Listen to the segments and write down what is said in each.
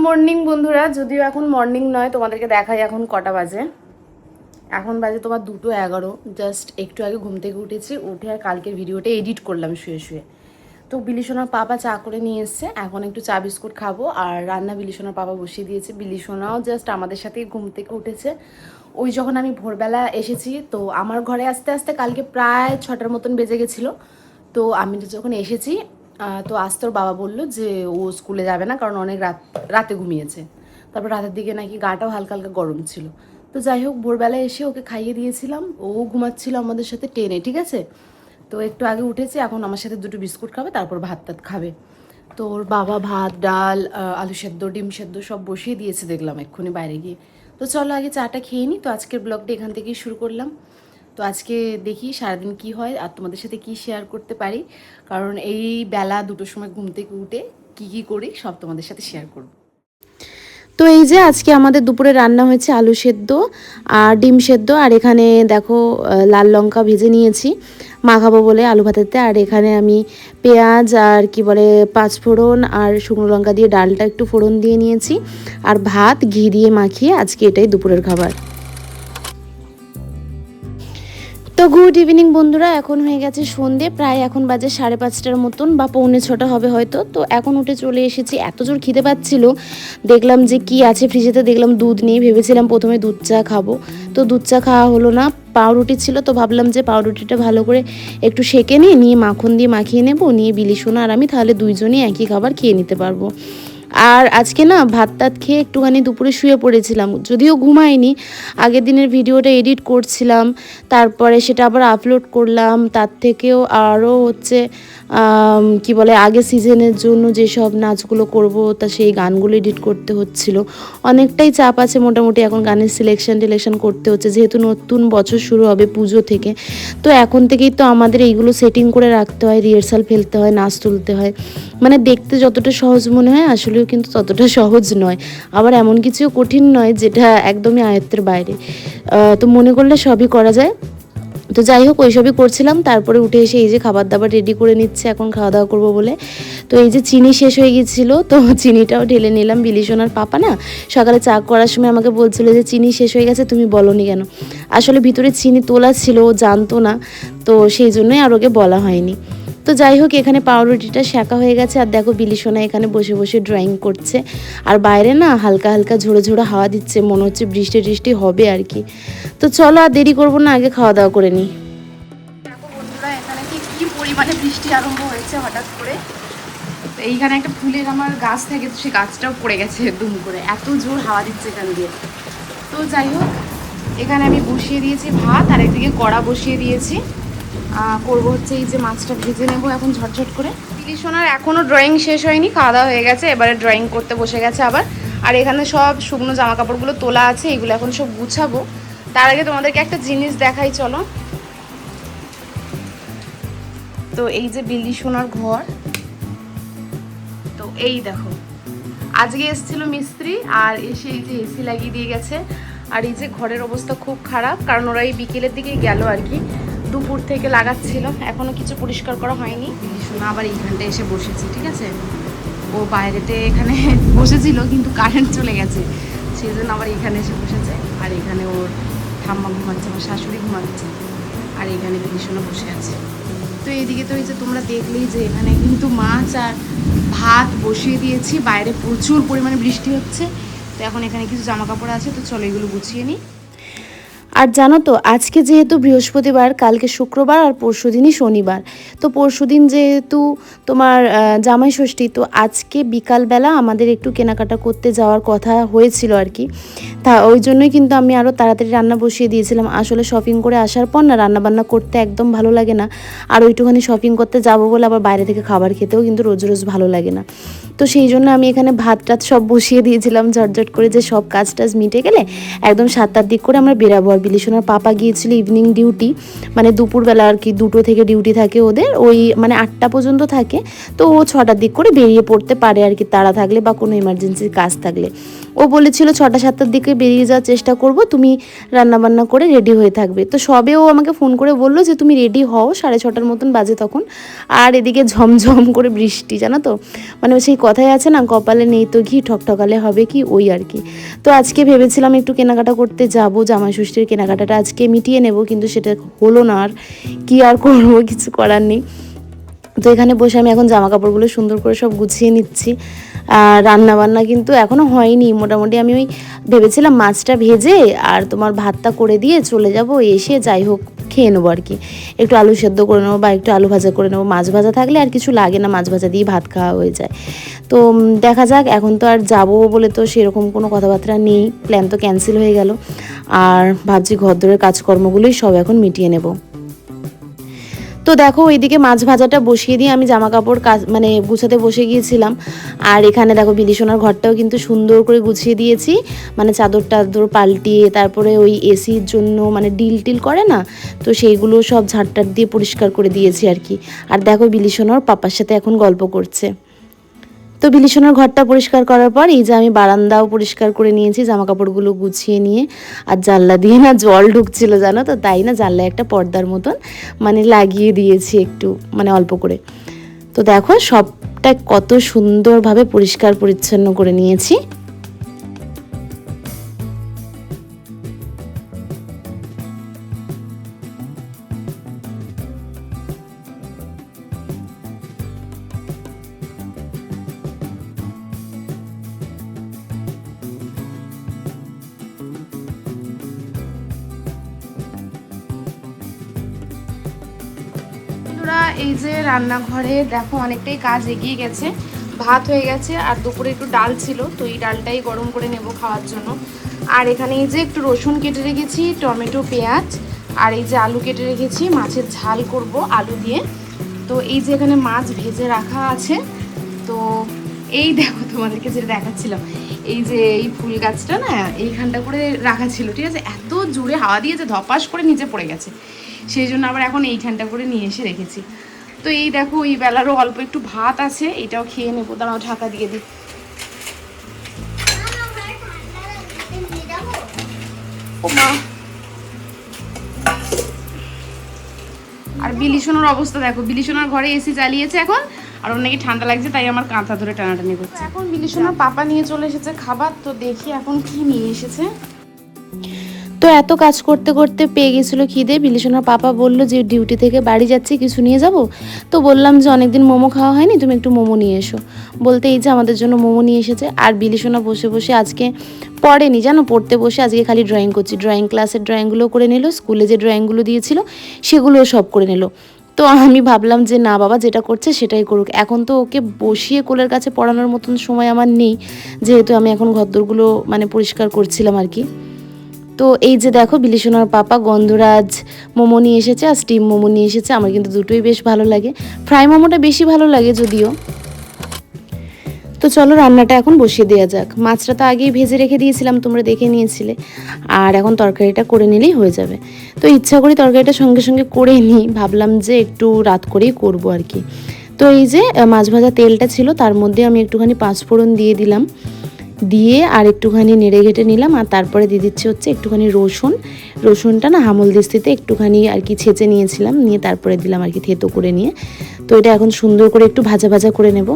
Morning বন্ধুরা, যদিও এখন মর্নিং নয়, তোমাদেরকে দেখাই এখন কটা বাজে। এখন বাজে তোমার 2:11। জাস্ট একটু আগে ঘুম থেকে উঠেছি, উঠে আর কালকের ভিডিওটা এডিট করলাম শুয়ে শুয়ে। তো বিলিসোনার পাপা চা করে নিয়ে এসছে, এখন একটু চা বিস্কুট খাবো। আর রান্না বিলিসোনার পাপা বসিয়ে দিয়েছে। বিলিসোনাও জাস্ট আমাদের সাথেই ঘুম থেকে উঠেছে। ওই যখন আমি ভোরবেলা এসেছি, তো আমার ঘরে আস্তে আস্তে কালকে প্রায় 6টার মতন বেজে গেছিলো। তো আমি যখন এসেছি, তো আজ তোর বাবা বললো যে ও স্কুলে যাবে না, কারণ অনেক রাতে ঘুমিয়েছে। তারপর রাতের দিকে নাকি গাটাও হালকা হালকা গরম ছিল। তো যাই হোক, ভোরবেলায় এসে ওকে খাইয়ে দিয়েছিলাম, ও ঘুমাচ্ছিল আমাদের সাথে টেনে, ঠিক আছে। তো একটু আগে উঠেছে, এখন আমার সাথে 2টো বিস্কুট খাবে, তারপর ভাত টাত খাবে। তো ওর বাবা ভাত ডাল আলু সেদ্ধ ডিম সেদ্ধ সব বসিয়ে দিয়েছে, দেখলাম এক্ষুনি বাইরে গিয়ে। তো চলো আগে চাটা খেয়ে নিই। তো আজকের ব্লগটা এখান থেকেই শুরু করলাম। তো আজকে দেখি সারাদিন কি হয় আর তোমাদের সাথে কি শেয়ার করতে পারি, কারণ এই বেলা 2টোর সময় ঘুম থেকে উঠে কি করি সব তোমাদের সাথে শেয়ার করব। তো এই যে আজকে আমাদের দুপুরে রান্না হয়েছে আলু সেদ্ধ আর ডিম সেদ্ধ। আর এখানে দেখো লাল লঙ্কা ভেজে নিয়েছি মাখাবো বলে আলু ভাতেতে। আর এখানে আমি পেঁয়াজ আর কি বলে পাঁচফোড়ন আর শুকনো লঙ্কা দিয়ে ডালটা একটু ফোড়ন দিয়ে নিয়েছি। আর ভাত ঘি দিয়ে মাখিয়ে আজকে এটাই দুপুরের খাবার। তো গুড ইভিনিং বন্ধুরা, এখন হয়ে গেছে সন্ধে, প্রায় এখন বাজে 5:30টার মতন বা 5:45 হবে হয়তো। তো এখন উঠে চলে এসেছি, এত জোর খিদে পাচ্ছিল। দেখলাম যে কি আছে ফ্রিজেতে, দেখলাম দুধ নেই। ভেবেছিলাম প্রথমে দুধ চা খাবো, তো দুধ চা খাওয়া হলো না। পাউরুটি ছিল, তো ভাবলাম যে পাউরুটিটা ভালো করে একটু সেঁকে নিয়ে মাখন দিয়ে মাখিয়ে নেবো, নিয়ে বিলিসোনা আর আমি তাহলে দুইজনই একই খাবার খেয়ে নিতে পারবো। আর আজকে না ভাত টাত খেয়ে একটুখানি দুপুরে শুয়ে পড়েছিলাম, যদিও ঘুমাইনি। আগের দিনের ভিডিওটা এডিট করছিলাম, তারপরে সেটা আবার আপলোড করলাম। তার থেকেও আরও হচ্ছে কি বলে আগে সিজনের জন্য যেসব নাচগুলো করব তা সেই গানগুলো এডিট করতে হচ্ছিল। অনেকটাই চাপ আছে মোটামুটি, এখন গানের সিলেকশন করতে হচ্ছে, যেহেতু নতুন বছর শুরু হবে পুজো থেকে। তো এখন থেকেই তো আমাদের এইগুলো সেটিং করে রাখতে হয়, রিহার্সাল ফেলতে হয়, নাচ তুলতে হয়। মানে দেখতে যতটা সহজ মনে হয় আসলেও কিন্তু ততটা সহজ নয়। আবার এমন কিছুও কঠিন নয় যেটা একদমই আয়ত্তের বাইরে। তো মনে করলে সবই করা যায়। তো যাই হোক, ওইসবই করছিলাম। তারপরে উঠে এসে এই যে খাবার দাবার রেডি করে নিচ্ছে এখন খাওয়া দাওয়া করবো বলে। তো এই যে চিনি শেষ হয়ে গিয়েছিলো, তো চিনিটাও ঢেলে নিলাম। বিলিসোনার পাপা না সকালে চা করার সময় আমাকে বলছিল যে চিনি শেষ হয়ে গেছে, তুমি বলোনি কেন। আসলে ভিতরে চিনি তোলা ছিল, ও জানতো না, তো সেই জন্যই আর ওকে বলা হয়নি। তো যাই হোক, এখানে পাউরুটিটা শেখা হয়ে গেছে। আর দেখো বিলিসোনা এখানে বসে বসে ড্রয়িং করছে। আর বাইরে না হালকা হালকা ঝোড়ো ঝোড়ো হাওয়া দিচ্ছে, মনে হচ্ছে বৃষ্টি টৃষ্টি হবে আর কি। তো চলো আর দেরি করবো না, আগে খাওয়া দাওয়া করে নিই। দেখো বন্ধুরা, এখানে কি পরিমাণে বৃষ্টি আরম্ভ হয়েছে হঠাৎ করে। তো এইখানে একটা ফুলের আমার গাছ থাকে, তো সেই গাছটাও পড়ে গেছে দুম করে, এত জোর হাওয়া দিচ্ছে এখান দিয়ে। তো যাই হোক, এখানে আমি বসিয়ে দিয়েছি ভাত, আর একদিকে কড়া বসিয়ে দিয়েছি। করবো হচ্ছে এই যে মাছটা ভেজে নেবো এখন ঝটঝট করে। বিলিসোনার এখনও ড্রয়িং শেষ হয়নি, খাওয়া দাওয়া হয়ে গেছে, এবারে ড্রয়িং করতে বসে গেছে আবার। আর এখানে সব শুকনো জামা কাপড়গুলো তোলা আছে, এগুলো এখন সব গুছাবো। তার আগে তোমাদেরকে একটা জিনিস দেখাই চলো। তো এই যে বিলিসোনার ঘর, তো এই দেখো আজকে এসেছিল মিস্ত্রি, আর এসে এই যে এসি লাগিয়ে দিয়ে গেছে। আর এই যে ঘরের অবস্থা খুব খারাপ, কারণ ওরা এই বিকেলের দিকে গেল আর কি, দুপুর থেকে লাগাচ্ছিল, এখনো কিছু পরিষ্কার করা হয়নি। বিলিসোনা আবার এইখানটা এসে বসেছে, ঠিক আছে। ও বাইরেতে এখানে বসেছিল, কিন্তু কারেন্ট চলে গেছে, সেই জন্য আবার এখানে এসে বসেছে। আর এখানে ওর ঠাম্মা ঘুমাচ্ছে, আমার শাশুড়ি ঘুমাচ্ছে, আর এখানে বিলিসোনা বসে আছে। তো এইদিকে তো এই যে তোমরা দেখলেই যে এখানে কিন্তু মাছ আর ভাত বসিয়ে দিয়েছি। বাইরে প্রচুর পরিমাণে বৃষ্টি হচ্ছে, তো এখন এখানে কিছু জামা কাপড় আছে, তো চলো এগুলো গুছিয়ে নিই। আর জানো তো আজকে যেহেতু বৃহস্পতিবার, কালকে শুক্রবার আর পরশুদিনই শনিবার। তো পরশুদিন যেহেতু তোমার জামাই ষষ্ঠী, তো আজকে বিকালবেলা আমাদের একটু কেনাকাটা করতে যাওয়ার কথা হয়েছিল আর কি। তা ওই জন্যই কিন্তু আমি আরও তাড়াতাড়ি রান্না বসিয়ে দিয়েছিলাম। আসলে শপিং করে আসার পর না রান্না বান্না করতে একদম ভালো লাগে না। আর ওইটুখানি শপিং করতে যাবো বলে আবার বাইরে থেকে খাবার খেতেও কিন্তু রোজ রোজ ভালো লাগে না। তো সেই জন্য আমি এখানে ভাত টাত সব বসিয়ে দিয়েছিলাম ঝটঝট করে, যে সব কাজ টাজ মিটে গেলে একদম 7টার দিক করে আমরা বেরাবো। আর বিলিসোনার পাপা গিয়েছিল ইভিনিং ডিউটি, মানে দুপুরবেলা আর কি, 2টো থেকে ডিউটি থাকে ওদের, ওই মানে 8টা পর্যন্ত থাকে। তো ও 6টার দিক করে বেরিয়ে পড়তে পারে আর কি, তাড়া থাকলে বা কোনো এমার্জেন্সির কাজ থাকলে। ও বলেছিল 6টা 7টার দিকে বেরিয়ে যাওয়ার চেষ্টা করব, তুমি রান্নাবান্না করে রেডি হয়ে থাকবে। তো সবে ও আমাকে ফোন করে বললো যে তুমি রেডি হও, 6:30টার মতন বাজে তখন। আর এদিকে ঝমঝম করে বৃষ্টি, জানো তো, মানে সেই কথাই আছে না, কপালে নেই তো ঘি ঠকঠকালে হবে কি, ওই আর কি। তো আজকে ভেবেছিলাম একটু কেনাকাটা করতে যাব, জামাই ষষ্ঠীর কেনাকাটাটা আজকে মিটিয়ে নেব, কিন্তু সেটা হলো না। আর কি আর করবো, কিছু করার নেই। তো এখানে বসে আমি এখন জামা কাপড়গুলো সুন্দর করে সব গুছিয়ে নিচ্ছি। আর রান্নাবান্না কিন্তু এখনও হয়নি, মোটামুটি আমি ওই ভেবেছিলাম মাছটা ভেজে আর তোমার ভাতটা করে দিয়ে চলে যাব, এসে যাই হোক খেয়ে নেবো আর কি। একটু আলু সেদ্ধ করে নেবো বা একটু আলু ভাজা করে নেবো, মাছ ভাজা থাকলে আর কিছু লাগে না, মাছ ভাজা দিয়ে ভাত খাওয়া হয়ে যায়। তো দেখা যাক, এখন তো আর যাবো বলে তো সেরকম কোনো কথাবার্তা নেই, প্ল্যান তো ক্যান্সেল হয়ে গেল। আর ভাবছি ঘরদোরের কাজকর্মগুলোই সব এখন মিটিয়ে নেব। তো দেখো ওইদিকে মাছ ভাজাটা বসিয়ে দিয়ে আমি জামা কাপড় মানে গুছাতে বসে গিয়েছিলাম। আর এখানে দেখো বিলিশোনার ঘরটাও কিন্তু সুন্দর করে গুছিয়ে দিয়েছি, মানে চাদর টাদর পাল্টিয়ে, তারপরে ওই এসির জন্য মানে ডিল টিল করে না, তো সেইগুলো সব ঝাড়টার দিয়ে পরিষ্কার করে দিয়েছি আর কি। আর দেখো বিলিশোনার পাপার সাথে এখন গল্প করছে। তো বিলিশনের ঘরটা পরিষ্কার করার পর এই যে আমি বারান্দাও পরিষ্কার করে নিয়েছি, জামা কাপড়গুলো গুছিয়ে নিয়ে। আর জানলা দিয়ে না জল ঢুকছিল জানো তো, তাই না জানলায় একটা পর্দার মতন মানে লাগিয়ে দিয়েছি একটু, মানে অল্প করে। তো দেখো সবটা কত সুন্দরভাবে পরিষ্কার পরিচ্ছন্ন করে নিয়েছি। এই যে রান্নাঘরে দেখো অনেকটাই কাজ এগিয়ে গেছে, ভাত হয়ে গেছে আর দুপুরে একটু ডাল ছিল, তো এই ডালটাই গরম করে নেব খাওয়ার জন্য। আর এখানে এই যে একটু রসুন কেটে রেখেছি, টমেটো পেঁয়াজ, আর এই যে আলু কেটে রেখেছি, মাছের ঝাল করব আলু দিয়ে। তো এই যে এখানে মাছ ভেজে রাখা আছে। তো এই দেখো তোমাদেরকে যেটা দেখাচ্ছিলাম, এই যে এই ফুল গাছটা না এইখানটা করে রাখা ছিল, ঠিক আছে, এত জোরে হাওয়া দিয়েছে ধপাস করে নিচে পড়ে গেছে, সেই জন্য আবার এখন এইখানটা করে নিয়ে এসে রেখেছি। তো এই দেখো এই বেলারও অল্প একটু ভাত আছে, এটাও খেয়ে নেবো, দাঁড়াও ঢাকা দিয়ে দিই। ও মা, আর বিলিশনের অবস্থা দেখো, বিলিশনের ঘরে এসি চালিয়েছে এখন, আর ওর নাকি ঠান্ডা লাগছে, তাই আমার কাঁথা ধরে টানাটানি করছে। এখন বিলিশনের পাপা নিয়ে চলে এসেছে খাবার, তো দেখি এখন কি নিয়ে এসেছে। তো এত কাজ করতে করতে পেয়ে গেছিলো খিদে, বিলিশনার পাপা বললো যে ডিউটি থেকে বাড়ি যাচ্ছি, কিছু নিয়ে যাব। তো বললাম যে অনেকদিন মোমো খাওয়া হয়নি, তুমি একটু মোমো নিয়ে এসো। বলতে এই যে আমাদের জন্য মোমো নিয়ে এসেছে। আর বিলিশনা বসে বসে আজকে পড়েনি জানো, পড়তে বসে আজকে খালি ড্রয়িং করছি, ড্রয়িং ক্লাসের ড্রয়িংগুলো করে নিল, স্কুলে যে ড্রয়িংগুলো দিয়েছিল সেগুলোও সব করে নিল। তো আমি ভাবলাম যে না বাবা যেটা করছে সেটাই করুক, এখন তো ওকে বসিয়ে কোলের কাছে পড়ানোর মতন সময় আমার নেই, যেহেতু আমি এখন ঘরদোরগুলো মানে পরিষ্কার করছিলাম আর কি। তো এই যে দেখো বিলিশনার পাপা গন্ধরাজ মোমো নিয়ে এসেছে আর স্টিম মোমো নিয়ে এসেছে, আমার কিন্তু দুটোই বেশ ভালো লাগে, ফ্রাই মোমোটা বেশি ভালো লাগে যদিও। তো চলো রান্নাটা এখন বসিয়ে দেওয়া যাক। মাছটা তো আগেই ভেজে রেখে দিয়েছিলাম, তোমরা দেখে নিয়েছিলে, আর এখন তরকারিটা করে নিলেই হয়ে যাবে। তো ইচ্ছা করি তরকারিটা সঙ্গে সঙ্গে করে নিই, ভাবলাম যে একটু রাত করেই করবো আর কি। তো এই যে মাছ ভাজা তেলটা ছিল, তার মধ্যে আমি একটুখানি পাঁচফোড়ন দিয়ে দিলাম, দিয়ে আর একটুখানি নেড়ে ঘেটে নিলাম। আর তারপরে দিয়ে দিচ্ছি হচ্ছে একটুখানি রসুনটা না হামলদিস্তিতে একটুখানি আর কি ছেঁচে নিয়েছিলাম, নিয়ে তারপরে দিলাম আর কি থেতো করে নিয়ে। তো এটা এখন সুন্দর করে একটু ভাজা ভাজা করে নেব।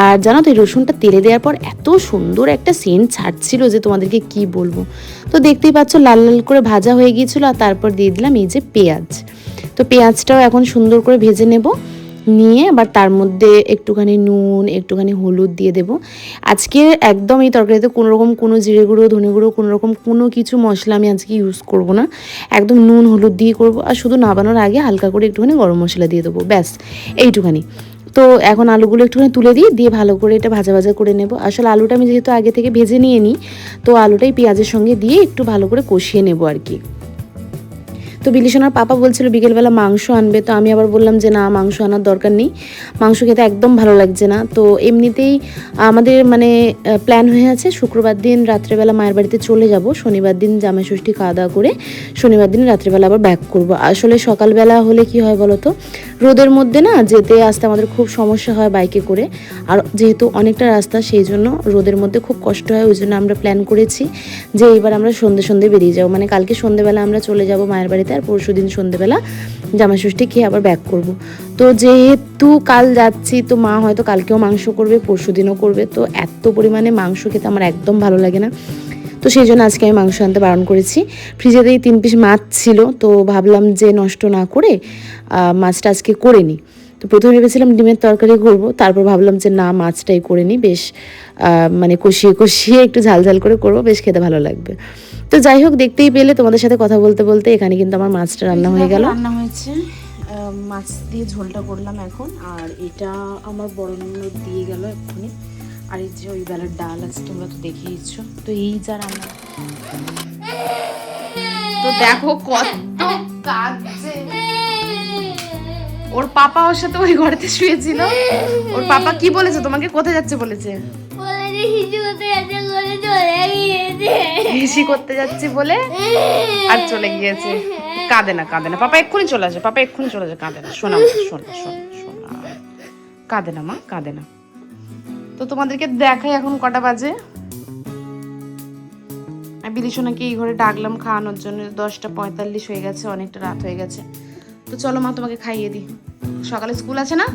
আর জানো তো এই রসুনটা তেলে দেওয়ার পর এত সুন্দর একটা সেন্ট ছাড়ছিল যে তোমাদেরকে কি বলবো। তো দেখতেই পাচ্ছ লাল লাল করে ভাজা হয়ে গিয়েছিলো। আর তারপর দিয়ে দিলাম এই যে পেঁয়াজ। তো পেঁয়াজটাও এখন সুন্দর করে ভেজে নেব, নিয়ে আবার তার মধ্যে একটুখানি নুন একটুখানি হলুদ দিয়ে দেব। আজকে একদম এই তরকারিতে কোনোরকম কোনো জিরে গুঁড়ো ধনে গুঁড়ো কোনোরকম কোনো কিছু মশলা আমি আজকে ইউজ করব না, একদম নুন হলুদ দিয়ে করব। আর শুধু নাবানোর আগে হালকা করে একটুখানি গরম মশলা দিয়ে দেবো, ব্যাস এইটুখানি। তো এখন আলুগুলো একটুখানি তুলে দিয়ে ভালো করে এটা ভাজা ভাজা করে নেব। আসলে আলুটা আমি যেহেতু আগে থেকে ভেজে নিয়ে নিই, তো আলুটাই পেঁয়াজের সঙ্গে দিয়ে একটু ভালো করে কষিয়ে নেব আর কি। তো বিলিশনার পাপা বলছিল বিকেলবেলা মাংস আনবে, তো আমি আবার বললাম যে না, মাংস আনার দরকার নেই, মাংস খেতে একদম ভালো লাগছে না। তো এমনিতেই আমাদের মানে প্ল্যান হয়ে আছে শুক্রবার দিন রাত্রেবেলা মায়ের বাড়িতে চলে যাব, শনিবার দিন জামাই ষষ্ঠী খাওয়া দাওয়া করে শনিবার দিন রাত্রেবেলা আবার ব্যাক করব। আসলে সকালবেলা হলে কি হয় বলো তো, রোদের মধ্যে না যেতে আসতে আমাদের খুব সমস্যা হয় বাইকে করে, আর যেহেতু অনেকটা রাস্তা সেই জন্য রোদের মধ্যে খুব কষ্ট হয়। ওই জন্য আমরা প্ল্যান করেছি যে এইবার আমরা সন্ধে বেরিয়ে যাবো, মানে কালকে সন্ধেবেলা আমরা চলে যাব মায়ের বাড়িতে, আর পরশু দিন সন্ধেবেলা জামাই ষষ্ঠী খেয়ে আবার ব্যাক করব। তো যেহেতু কাল যাচ্ছি, তো মা হয়তো কালকেও মাংস করবে, পরশু দিনও করবে, তো এত পরিমাণে মাংস খেতে আমার একদম ভালো লাগে না। তো সেই জন্য আজকে আমি মাংস আনতে বারণ করেছি। ফ্রিজেতেই 3 পিস মাছ ছিল, তো ভাবলাম যে নষ্ট না করে মাছটা আজকে করে নিই। তো প্রথমে ভেবেছিলাম ডিমের তরকারি করব, তারপর ভাবলাম যে না, মাছটাই করে নিই, বেশ মানে কষিয়ে একটু ঝাল করে করব, বেশ খেতে ভালো লাগবে। তো যাই হোক, দেখতেই পেলে তোমাদের সাথে কথা বলতে বলতে এখানে কিন্তু আমার মাছটা রান্না হয়ে গেল। রান্না হয়েছে, মাছ দিয়ে ঝোলটা করলাম এখন, আর এটা আমার বড় ননদ দিয়ে গেল এক্ষুনি। আর এই যে ওই বেলার ডাল আছে, তোমরা তো দেখেইছো। তো এই যা রান্না, তো দেখো কত কাঁদছে। ওর পাপা ওর সাথে ওই ঘরেতে শুয়েছিল। ওর পাপা কি বলেছে তোমাকে, কোথায় যাচ্ছে বলেছে? হিসি করতে যাচ্ছি বলে আর চলে গিয়েছে। কাঁদে না পাপা এক্ষুনি চলে আসে, কাঁদে না, শোনা কাঁদে না মা, কাঁদে না। তো তোমাদেরকে দেখাই এখন কটা বাজে। বিলিশোনাকে এই ঘরে ডাকলাম খাওয়ানোর জন্য, 10:45 হয়ে গেছে, অনেকটা রাত হয়ে গেছে। তো চলো মা, তোমাকে খাইয়ে দিই, সকালে স্কুল আছে না।